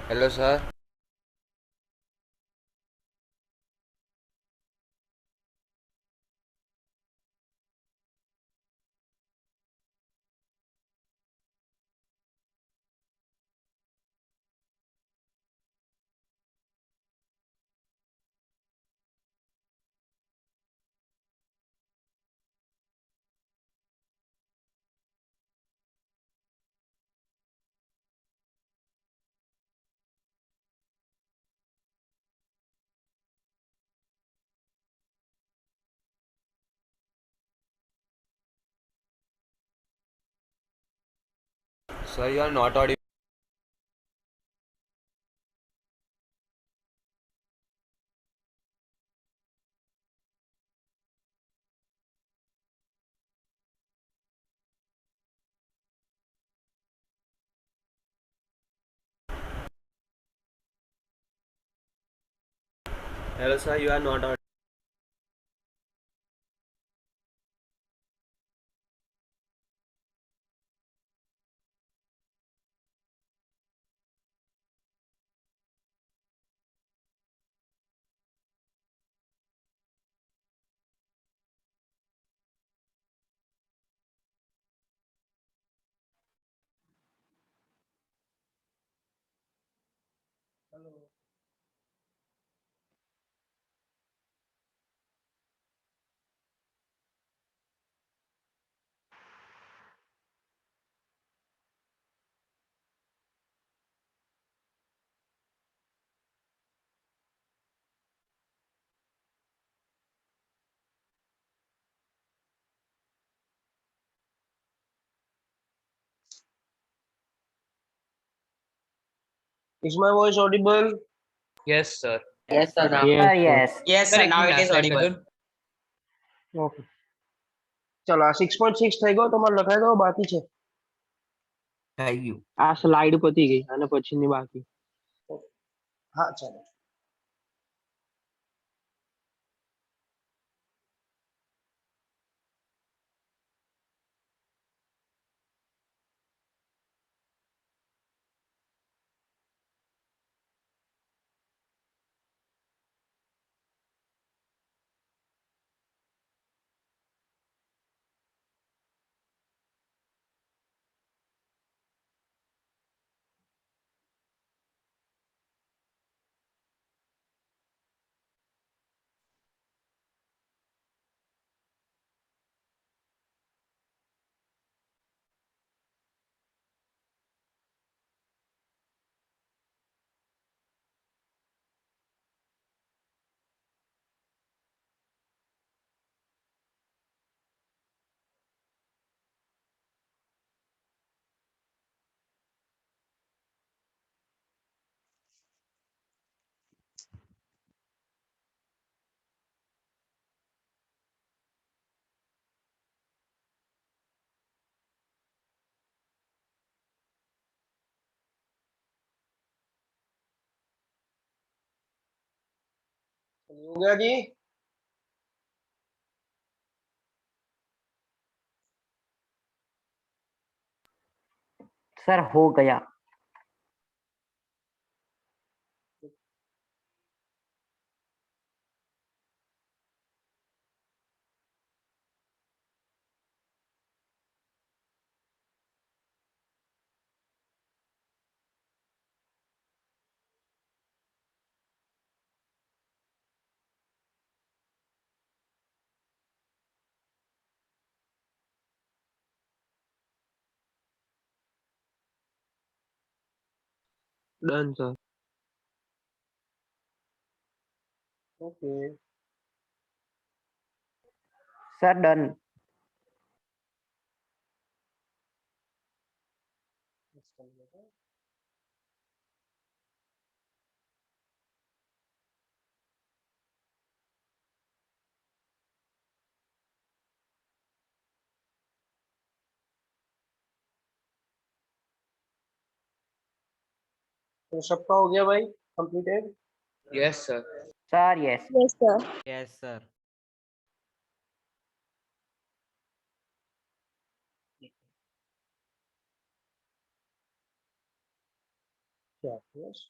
Hello sir. Sir you are not audible. Hello sir, you are not audible. Is my voice audible? Yes, sir. Yes, sir. Now, Yes, sir. yes, sir. Now it is audible. Okay, ચલો આ 6.6 થઈ ગયો. તમારે લખાઈ દો, બાકી છે. થઈ ગયું. આ સ્લાઇડ પતી ગઈ અને પછીની બાકી. હા, ચાલો. हो गया जी. सर हो गया। Done sir. Okay. Sir done. तो सबका हो गया भाई, completed. Yes, sir. Sir yes. Yes, sir. Yes, sir. क्या? Yes.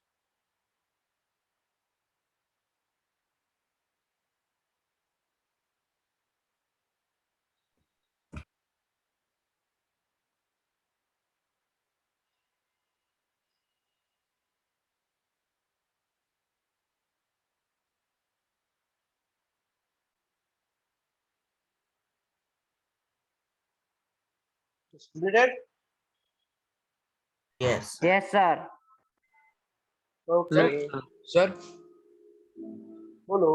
Completed? Yes. Yes, sir. Okay. Sir, बोलो.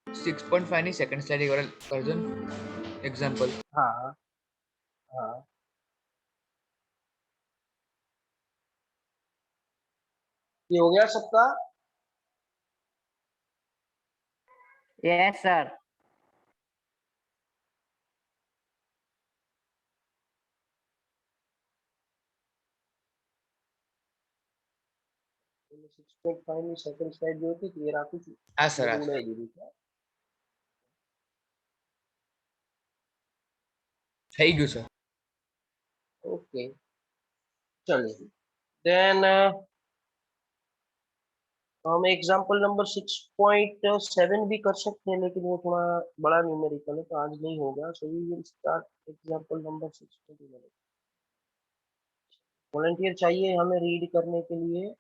6.5 ની સેકન્ડ સ્લાઇડ કરજો એક્ઝામ્પલ. हाँ. हाँ. ये हो गया सबका? Yes, sir. એટલે 6.5 ની સેકન્ડ સ્લાઇડ जो थी क्लियर आपकी थी. હા સર, मैंने उड़ाई दी थी क्या? થઈ ગયું સર. ओके. चलिए. देन हम एग्जांपल नंबर 6.7 भी कर सकते हैं, लेकिन वो थोड़ा बड़ा न्यूमेरिकल है तो आज नहीं होगा. So we will start example number 6.11. Volunteer चाहिए हमें रीड करने के लिए.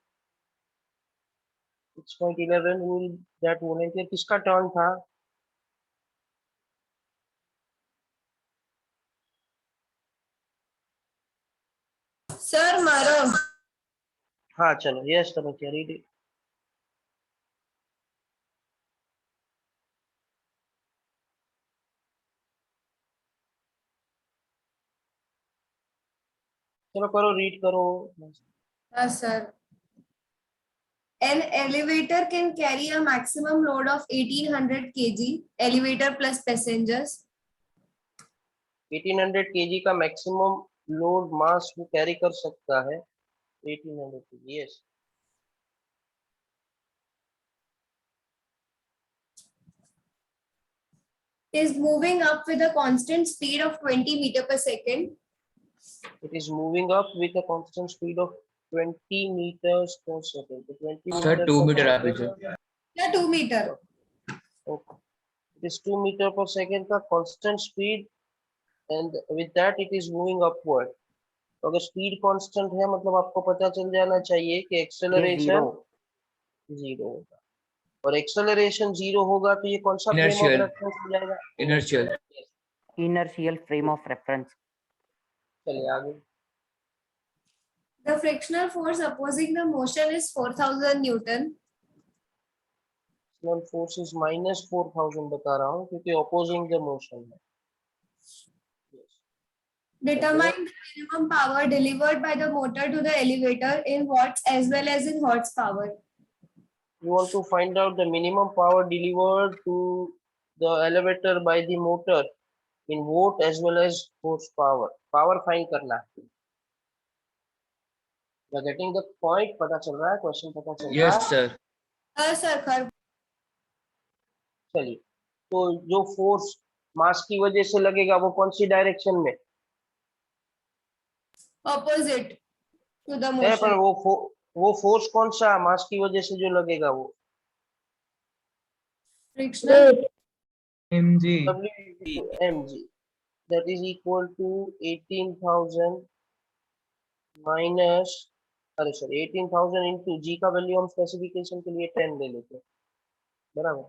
6.11 विल दैट वॉलंटियर. किसका टर्न था? सर मारो. हाँ चलो. यस चलो क्या रीड. चलो करो रीड करो. हाँ sir. An elevator can carry a maximum load of 1800 kg. Elevator plus passengers. 1800 kg का मैक्सिमम लोड मास वो कैरी कर सकता है. 1800 kg. Yes. Is moving up with a constant speed of 20 meter per second. It is moving up with a constant speed of 20 meters per second. So 20 sir meters 2 per meter second. આપ્યું છે. Yeah, 2 meter. Okay. It is 2 meter per second का constant speed, and with that it is moving upward. तो अगर speed constant है मतलब आपको पता चल जाना चाहिए कि ये acceleration zero. zero होगा. और acceleration zero होगा तो ये कौन सा frame of Inertial. reference हो जाएगा? Inertial. Inertial frame of reference. चलिए आगे. The frictional force opposing the motion is 4000 Newton. Frictional force is minus 4000 बता रहा हूँ क्योंकि opposing the motion है. Determine the minimum power delivered by the motor to the elevator in watts as well as in horsepower. You want to find out the minimum power delivered to the elevator by the motor in watt as well as horsepower. Power find करना है. You are getting the point? पता चल रहा है? Question पता चल रहा yes है? સર. Sir, खर. चलिए. तो जो फोर्स मास की वजह से लगेगा वो कौन सी डायरेक्शन में Opposite to the है? पर motion. वो फोर्स कौन सा मास की वजह से जो लगेगा वो Frictional. mg. mg. That is equal to 18,000 minus, अरे सॉरी 18,000 इंटू जी का वैल्यू हम स्पेसिफिकेशन के लिए 10 ले लेते हैं. बराबर.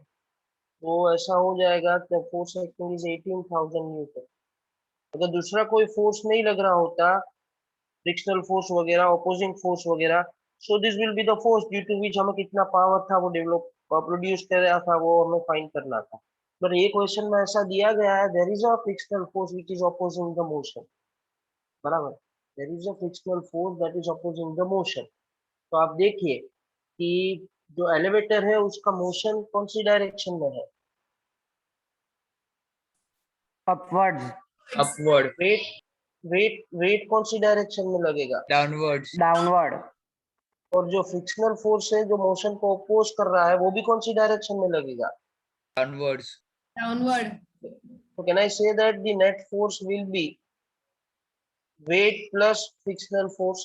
तो ऐसा हो जाएगा तो फोर्स एक्टिंग इज 18,000 न्यूटन. अगर दूसरा कोई फोर्स नहीं लग रहा होता, फ्रिक्शनल फोर्स वगैरह, ऑपोजिंग फोर्स वगैरह, so this will be the force due to which हमें कितना पावर था वो डेवलप प्रोड्यूस कर रहा था वो हमें फाइंड करना था. पर ये क्वेश्चन में ऐसा दिया गया है there is a frictional force which is opposing the motion. बराबर. There is a frictional force that is opposing the motion. तो आप देखिए कि जो एलिवेटर है उसका मोशन कौन सी डायरेक्शन में है? Upwards. Upward. वेट कौन सी डायरेक्शन में लगेगा? Downwards. Downward. और जो फ्रिक्शनल फोर्स है जो मोशन को अपोज कर रहा है वो भी कौन सी डायरेक्शन में लगेगा? Downwards. Downward. So can I say that the net force will be weight plus frictional force?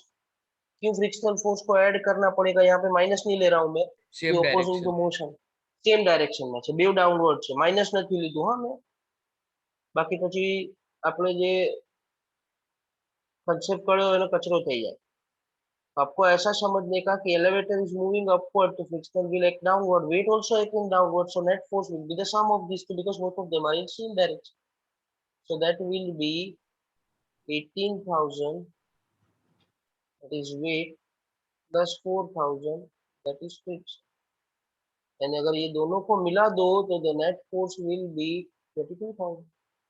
क्यों फ्रिक्शनल फोर्स को ऐड करना पड़ेगा? यहाँ पे माइनस नहीं ले रहा हूँ मैं, Same opposing to direction. Motion same direction में છે, બેવ ડાઉનવર્ડ છે, માઇનસ નથી લીધું હા મેં. બાકી પછી આપણે જે कंसेप्ट करो एनो कचरो થઈ જાય. आपको ऐसा समझने का कि elevator is moving upward to frictional will act downward, weight also acting downward, so net force will be the sum of these two because both of them are in same direction. So that will be 18,000, that is weight, plus 4,000, that is friction. And अगर ये दोनों को मिला दो तो the net force will be 22,000.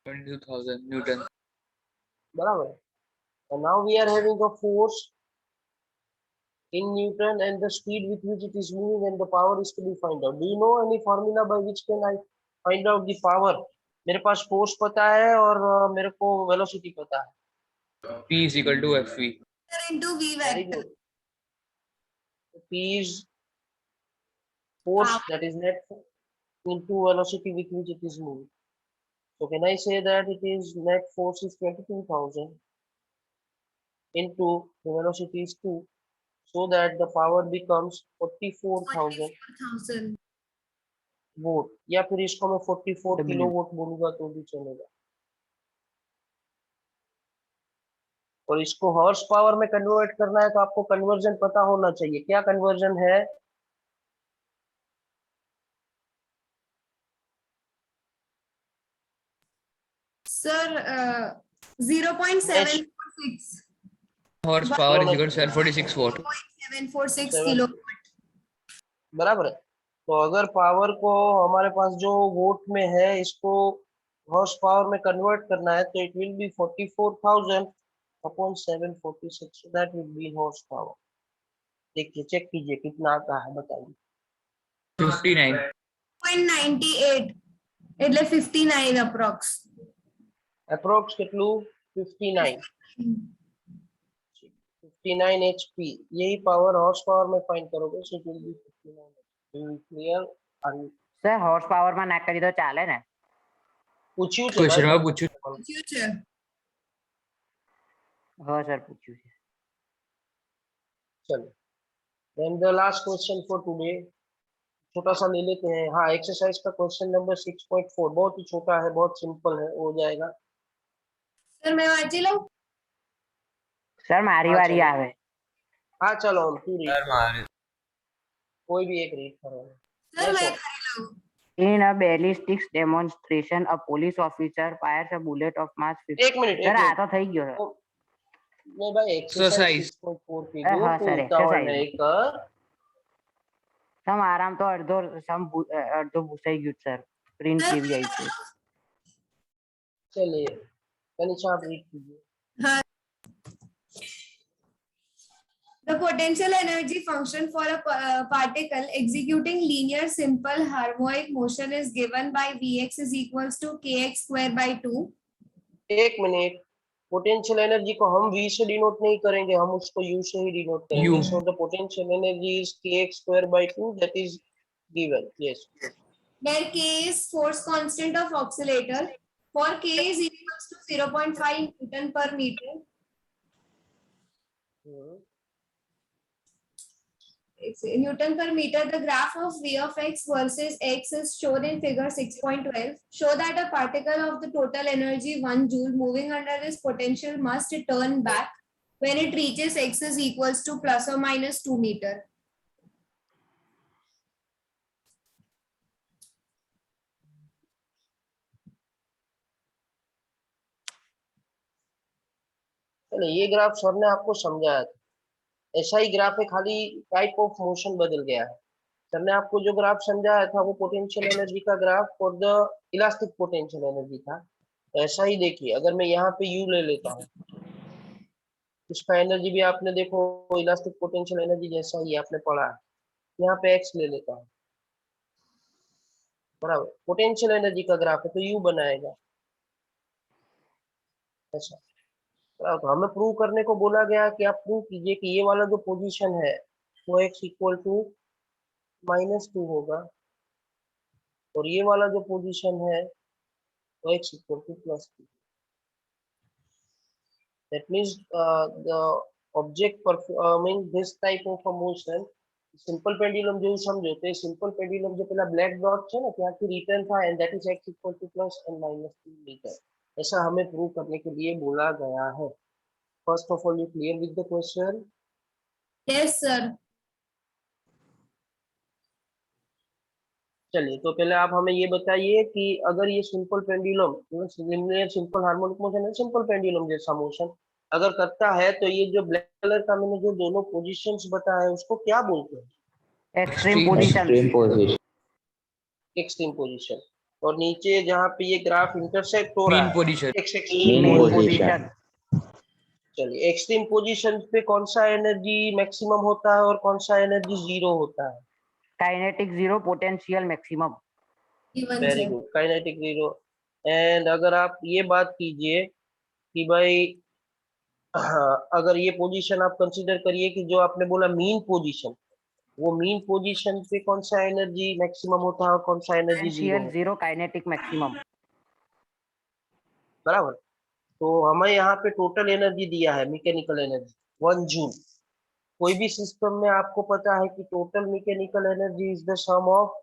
22,000 Newton. बराबर है. And now we are having a force in Newton and the speed with which it is moving and the power is to be find out. Do you know any formula by which can I find out the power? मेरे पास force पता है और मेरे को velocity पता है. P is equal to FV. Into V Very vector. good. P is force, Power. that is net into velocity with which it is moving. So can I say that it is net force is 22,000 into the velocity is 2, so that the power becomes 44,000 44,000. Vote, या फिर इसको मैं 44 W. Kilo vote बोलूंगा तो भी चलेगा. और इसको हॉर्स पावर में कन्वर्ट करना है तो आपको कन्वर्जन पता होना चाहिए. क्या कन्वर्जन है? Sir, 0.746. Horsepower is equal to 746 watt. 746 Seven. kilo. बराबर है. तो अगर पावर को हमारे पास जो वोट में है इसको हॉर्स पावर में कन्वर्ट करना है तो it will be 44,000 upon 746, so that will be horse power. देखिए, चेक कीजिए कितना आता है, बताइए. 59. 0.98. એટલે 59 approx. अप्रोक्स કેટલું? 59. 59 HP. यही पावर हॉर्स पावर में फाइंड करोगे so it will be 59. Clear? Are you? Sir horse power માં ના કરી તો ચાલે ને? પૂછ્યું છે Question ભાઈ? માં પૂછ્યું. Future. હા સર પૂછ્યું છે. चलो. Then the last question for today. छोटा सा ले लेते हैं. हाँ, एक्सरसाइज का क्वेश्चन नंबर 6.4 बहुत ही छोटा है, बहुत सिंपल है, हो जाएगा. સર मैं વાંચી લઉં. સર મારી हाँ, વારી चलो. આવે. हाँ चलो, हम तू रीड, सर मारे कोई भी एक रीड करो. સર Yes, मैं sir. કરી લઉં. In a ballistics demonstration, a police officer fires a bullet of mass 50. एक मिनट, સર एक આ मिनट. તો થઈ ગયો સર. मैं भाई एक्सरसाइज Exercise. 6.4 की हाँ, दूर sir, तो उतावળ exercise. नहीं कर. સમ આરામ તો અડધો ભૂસાઈ ગયું સર. પ્રિન્ટ સર કેવી આવી છે? चलिए, कनिष्ठा आप रीड कीजिए. The potential energy function for a particle executing linear simple harmonic motion is given by Vx is equals to kx square by 2. एक मिनट. पोटेंशियल एनर्जी को हम v से डिनोट नहीं करेंगे, हम उसको u से ही डिनोट करेंगे. U. So the potential energy is kx square by 2, that is given. Yes. Where k is force constant of oscillator. For k is equals to 0.5 Newton per meter. It's Newton per meter. The graph of V of x versus x is shown in figure 6.12. Show that a particle of the total energy 1 joule moving under this potential must turn back when it reaches x is equals to plus or minus 2 meter. चलो, ये graph sir ने आपको समझाया था. ऐसा ही graph है, खाली type of motion बदल गया है. सर ने आपको जो ग्राफ समझाया था वो पोटेंशियल एनर्जी का ग्राफ और द इलास्टिक पोटेंशियल एनर्जी था. ऐसा ही देखिए, अगर मैं यहाँ पे u ले लेता हूँ, इसका एनर्जी भी आपने देखो इलास्टिक पोटेंशियल एनर्जी जैसा ही आपने पढ़ा है. यहाँ पे x ले लेता हूँ, बराबर. पोटेंशियल एनर्जी का ग्राफ है तो u बनाएगा ऐसा. तो हमें प्रूव करने को बोला गया कि आप प्रूव कीजिए कि ये वाला जो पोजीशन है वो x इक्वल टू -2 होगा और ये वाला जो पोजीशन है वो x equal to +2. That means the object performing this type of a motion, simple pendulum જેવું સમજો તો એ સિમ્પલ પેન્ડ્યુલમ જે પેલા બ્લેક ડોટ છે ને ત્યાંથી रिटर्न था and that is x equal to plus and minus 3 meter, ऐसा हमें प्रूव करने के लिए बोला गया है. First of all you clear with the question? Yes, sir. चलिए तो पहले आप हमें ये बताइए कि अगर ये simple pendulum simple harmonic motion है, सिंपल पेंडुलम जैसा मोशन अगर करता है तो ये जो ब्लैक कलर का मैंने जो दोनों पोजीशंस बताया उसको क्या बोलते हैं? Extreme Extreme position, position. Extreme position. और नीचे जहाँ पे ये ग्राफ इंटरसेक्ट हो रहा mean है position. X axis main position. Position, चलिए एक्सट्रीम पोजीशन पे कौन सा एनर्जी मैक्सिमम होता है और कौन सा एनर्जी जीरो होता है? Kinetic zero, potential maximum. Even, very sir. Good, kinetic zero. And अगर आप ये बात कीजिए कि भाई हाँ, अगर ये पोजीशन आप कंसीडर करिए कि जो आपने बोला मीन पोजीशन, वो मीन पोजीशन पे कौन सा एनर्जी मैक्सिमम होता है और कौन सा energy zero potential zero, kinetic maximum. बराबर. तो हमें यहाँ पे टोटल एनर्जी दिया है मैकेनिकल एनर्जी 1 जूल. कोई भी सिस्टम में आपको पता है कि total mechanical energy is the sum of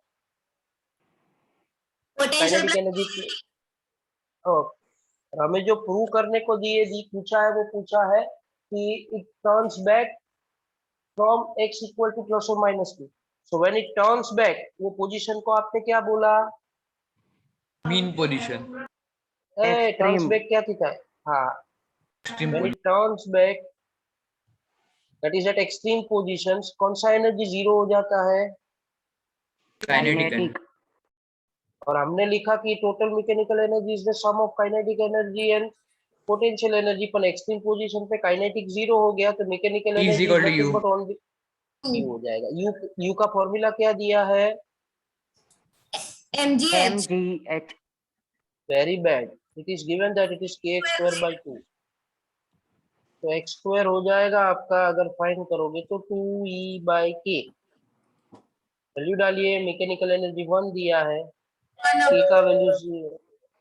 Potential kinetic energy. हमें जो प्रूव करने को दिए दी पूछा है वो पूछा है कि it turns back from x equal to plus और minus 2. So when it turns back वो पोजीशन को आपने क्या बोला? Mean position. Turns extreme, back क्या थी? हाँ, Extreme when position. It turns back that is at extreme positions, कौन सा एनर्जी जीरो हो जाता है? Kinetic kinetic. energy. और हमने लिखा कि total mechanical energy is the sum of kinetic energy and potential energy, पर एक्सट्रीम पोजीशन पे काइनेटिक जीरो हो गया तो mechanical E is energy equal to nothing U. But only you हो जाएगा. यू का फॉर्मूला क्या दिया है? mgh. MGH. Very bad. It is given that it is kx square by 2. तो x स्क्वायर हो जाएगा आपका, अगर फाइंड करोगे तो 2e बाय k. वैल्यू डालिए. मैकेनिकल एनर्जी 1 दिया है, k का वैल्यू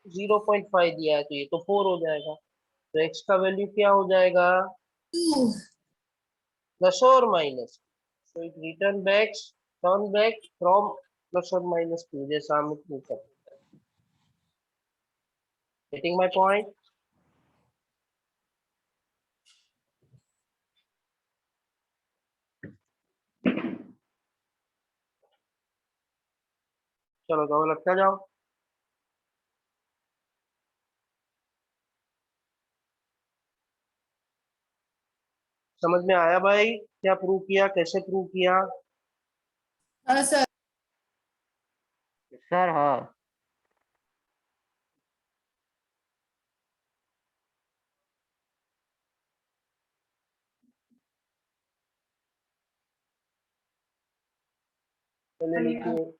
0.5 दिया है तो ये तो 4 हो जाएगा. तो x का वैल्यू क्या हो जाएगा? 2. प्लस और minus. So it return back, turn back from plus और माइनस 2 जैसा हम प्रूव करते हैं. Getting my point? चलो तो लगता जाओ. समझ में आया भाई क्या प्रूव किया, कैसे प्रूव किया? Sir. सर हाँ. चलिए लिखिए.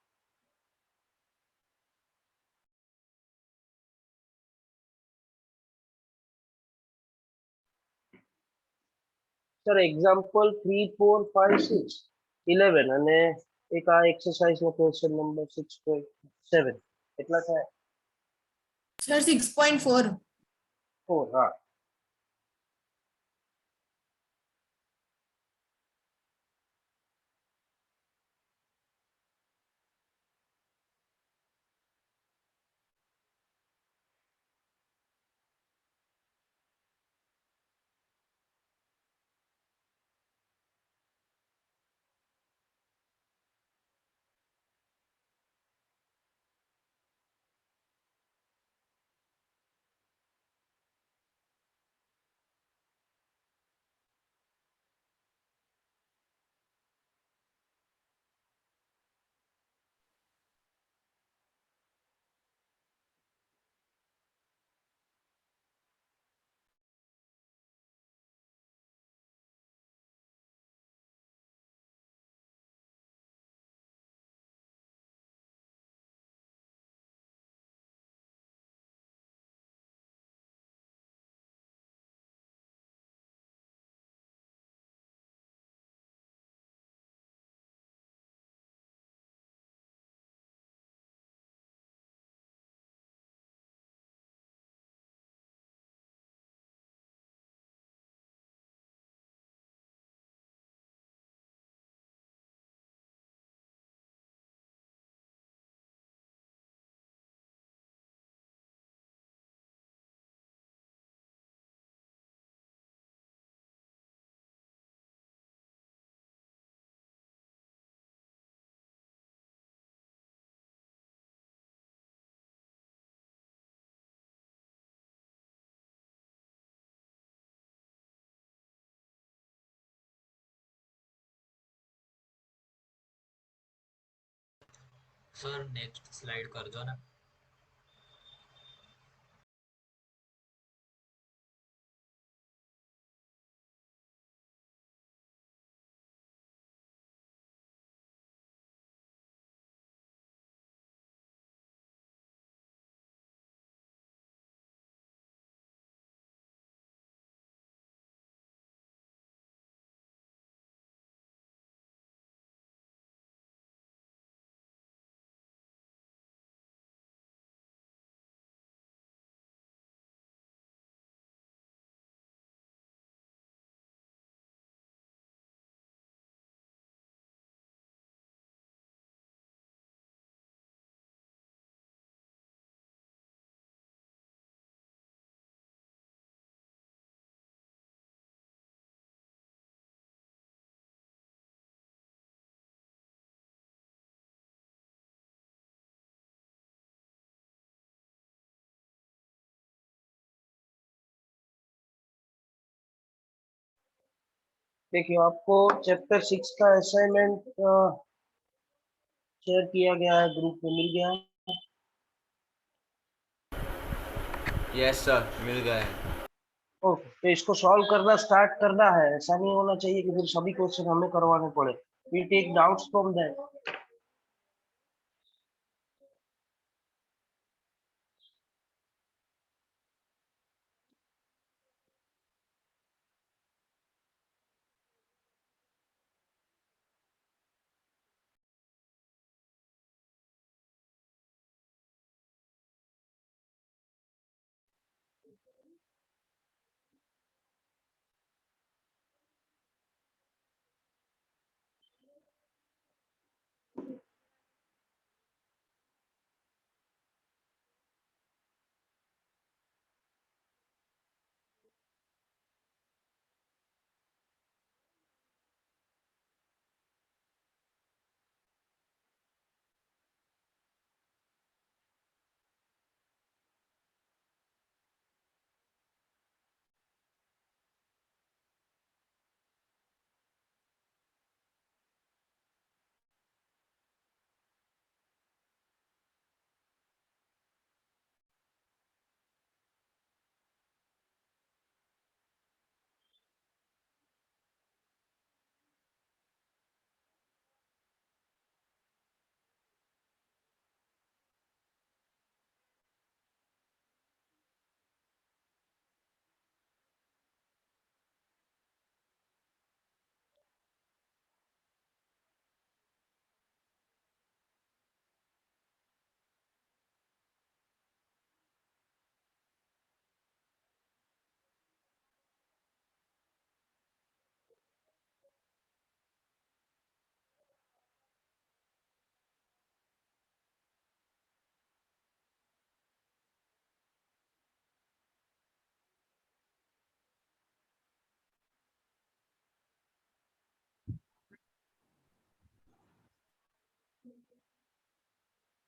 સર એક્ઝામ્પલ 3 4 5 6 11 અને એક આ એક્સરસાઇઝ નો ક્વેશ્ચન નંબર 6.7 કેટલા થાય? Sir, 6.4. 4. હા. सर नेक्स्ट स्लाइड कर दो ना. देखिए आपको चैप्टर 6 का असाइनमेंट शेयर किया गया है, ग्रुप में मिल गया है. यस सर, मिल गया है. ओके, तो इसको सॉल्व करना स्टार्ट करना है. ऐसा नहीं होना चाहिए कि फिर सभी क्वेश्चन हमें करवाने पड़े. We take doubts from that.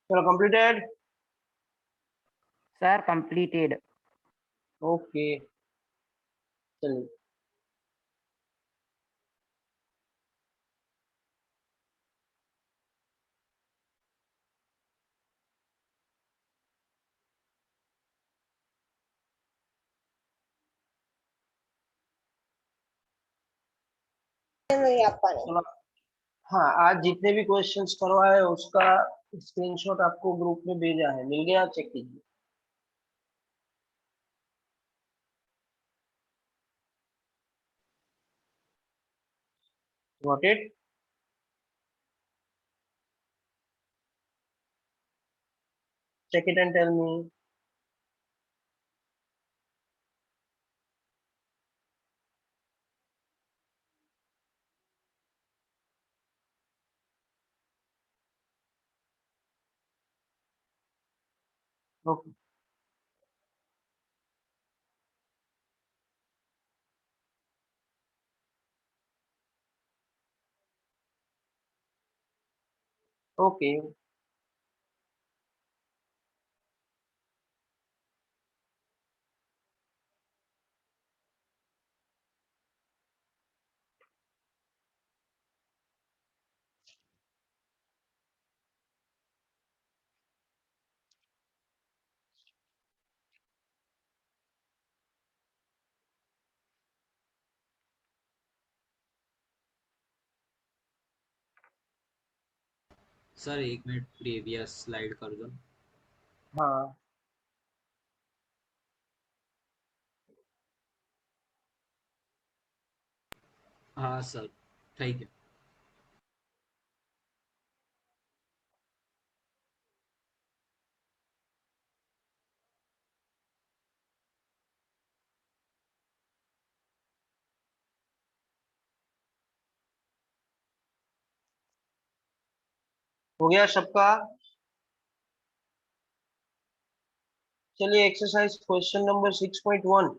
चलो कंप्लीटेड. Sir completed. ओके, चलिए. चलो, हाँ, आज जितने भी क्वेश्चंस करवाए उसका स्क्रीनशॉट आपको ग्रुप में भेजा है, मिल गया, चेक कीजिए. Got it. Check it and tell me. Okay. Okay. Sir 1 minute previous slide कर दो. हाँ हाँ सर, ठीक है. हो गया सबका? चलिए एक्सरसाइज क्वेश्चन नंबर 6.1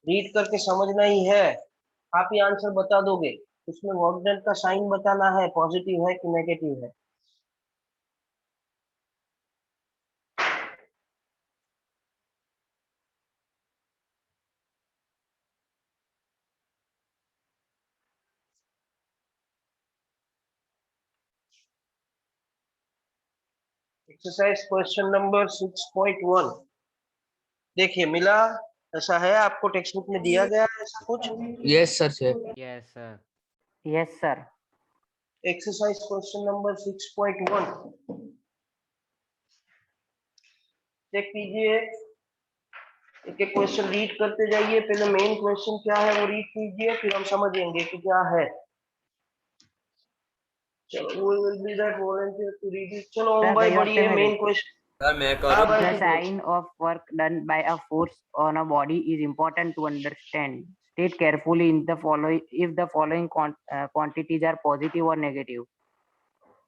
रीड करके समझना ही है। आप ही आंसर बता दोगे। उसमें वर्क डन का साइन बताना है, पॉजिटिव है कि नेगेटिव है। एक्सरसाइज क्वेश्चन नंबर 6.1 देखिए मिला? ऐसा है आपको टेक्स्ट बुक में दिया गया है ऐसा कुछ? Yes, sir, sir. Yes, sir. Yes, sir. Exercise question number 6.1 check कीजिए। एक एक क्वेश्चन रीड करते जाइए। पहले मेन क्वेश्चन क्या है वो रीड कीजिए, फिर हम समझेंगे कि क्या है। चलो we will be that volunteer to read it। चलो Sir, हम भाई कहीं और बढ़िए से मेन मेरे क्वेश्चन। सर मैं हाँ करूँ? भाई the पूछ। sign of work done by a force on a body is important to understand. State carefully in the following if the following quantities are positive or negative.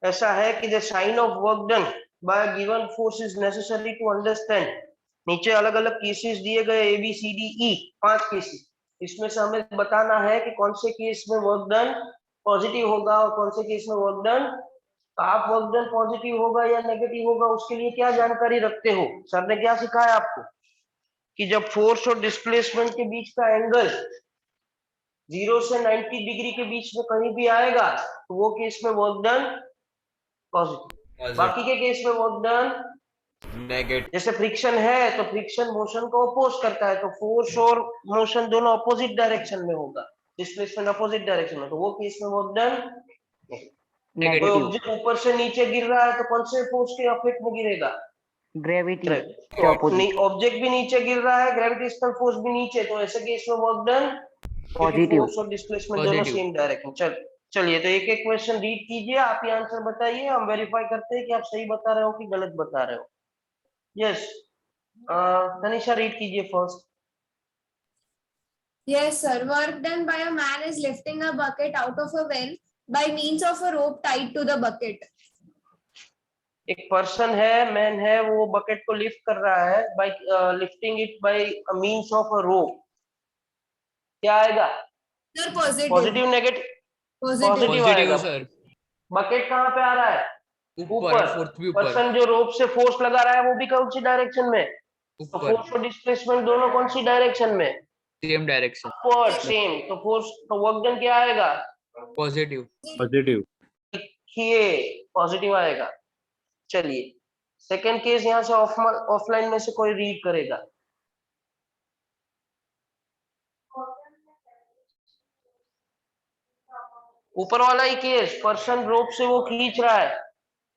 ऐसा है कि the sign of work done by given force is necessary to understand. नीचे अलग अलग cases दिए गए A B C D E 5 cases. इसमें से हमें बताना है कि कौन से केस में वर्क डन पॉजिटिव होगा और कौन से केस में वर्क डन आप वर्क डन पॉजिटिव होगा या नेगेटिव होगा उसके लिए क्या जानकारी रखते हो। सर ने क्या सिखाया आपको कि जब फोर्स और डिस्प्लेसमेंट के बीच का एंगल 0 से 90 डिग्री के बीच में कहीं भी आएगा तो वो केस में वर्क डन पॉजिटिव। बाकी के केस में वर्क डन नेगेटिव। जैसे फ्रिक्शन है तो फ्रिक्शन मोशन को अपोज करता है, तो फोर्स और मोशन दोनों अपोजिट डायरेक्शन में होगा, डिस्प्लेसमेंट अपोजिट डायरेक्शन में, तो वो केस में वर्क डन। कोई Negative. ऑब्जेक्ट ऊपर से नीचे गिर रहा है तो कौन से फोर्स के अफेक्ट में गिरेगा? Gravity. ग्रेविटी। Opposite. ऑब्जेक्ट भी नीचे गिर रहा है, ग्रेविटेशनल फोर्स भी नीचे, तो ऐसे केस में वर्क डन क्योंकि Positive. फोर्स और डिस्प्लेसमेंट दोनों Positive. Same direction. चलिए तो एक एक क्वेश्चन रीड कीजिए, आप ही आंसर बताइए, हम वेरीफाई करते हैं कि आप सही बता रहे हो कि गलत बता रहे हो। यस तनिषा रीड कीजिए first. Yes, sir. Work done by a man is lifting a bucket out of a well by means of a rope tied to the bucket. एक पर्सन है, मैन है, वो बकेट को लिफ्ट कर रहा है by lifting it by means of a rope. क्या आएगा? Sir, positive. Positive negative? Positive. Positive आएगा। Positive, sir. बकेट कहाँ पे आ रहा है? ऊपर, fourth भी ऊपर, पर्सन जो रोप से फोर्स लगा रहा है वो भी कौन सी डायरेक्शन में? तो ऊपर, फोर्स और डिस्प्लेसमेंट दोनों कौन सी डायरेक्शन में? same direction. Upward same. तो फोर्स तो वर्क डन क्या आएगा? Positive. पॉजिटिव। देखिए पॉजिटिव आएगा। चलिए सेकंड केस यहाँ से ऑफलाइन में से कोई रीड करेगा। ऊपर वाला ही केस, पर्सन रोप से वो खींच रहा है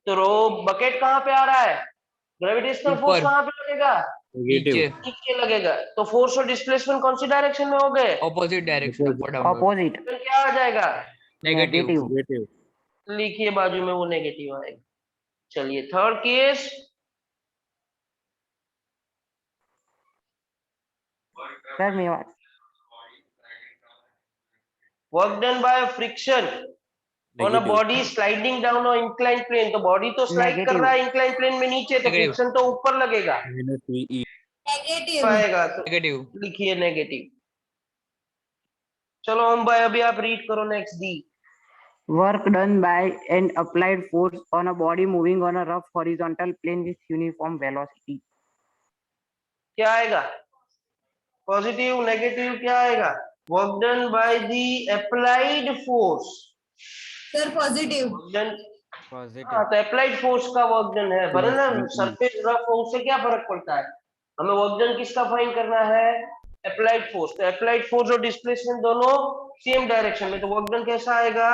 तो रोप बकेट कहाँ पे आ रहा है? ग्रेविटेशनल फोर्स ऊपर। कहाँ पे लगेगा? नीचे, नीचे लगेगा। तो फोर्स और डिस्प्लेसमेंट कौन सी डायरेक्शन में हो गए? opposite direction, upward, downward. Opposite. तो क्या आ जाएगा? Negative. Negative. लिखिए बाजू में वो नेगेटिव आएगा। चलिए third case. Sir, may work done by friction on a body sliding down और इंक्लाइन प्लेन। तो बॉडी तो स्लाइड कर रहा है इंक्लाइन प्लेन में नीचे, तो Negative. फ्रिक्शन तो ऊपर लगेगा Negative. आएगा, तो Negative. लिखिए नेगेटिव। चलो हम भाई अभी आप रीड करो next D. work done by an applied force on a body moving on a rough horizontal plane with uniform velocity. क्या आएगा? पॉजिटिव नेगेटिव क्या आएगा? Work done by the applied force. Sir, positive. हाँ तो applied force का work done है, वरना surface rough हो उससे क्या फर्क पड़ता है? हमें वर्क डन किसका फाइंड करना है? Applied force. तो अप्लाइड फोर्स और डिस्प्लेसमेंट दोनों सेम डायरेक्शन में, तो वर्क डन कैसा आएगा?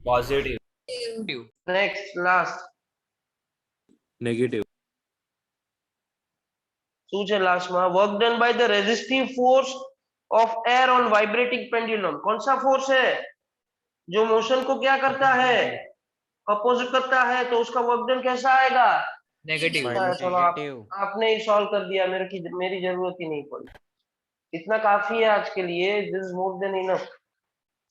पॉजिटिव। नेक्स्ट लास्ट नेगेटिव શું છે લાસ્ટમાં work done by the resistive force of air on vibrating pendulum कौन सा फोर्स है जो मोशन को क्या करता है अपोजिट करता है तो उसका वर्क डन कैसा आएगा नेगेटिव चलो आपने ही सॉल्व कर दिया मेरी जरूरत ही नहीं पड़ी इतना काफी है आज के लिए this is more than enough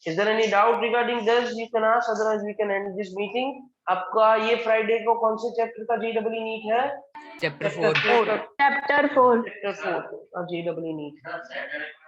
is there any doubt regarding this you can ask otherwise we can end this meeting आपका ये फ्राइडे को कौन से चैप्टर का जेडब्ल्यू नीट है चैप्टर 4 चैप्टर 4 जेडब्ल्यू नीट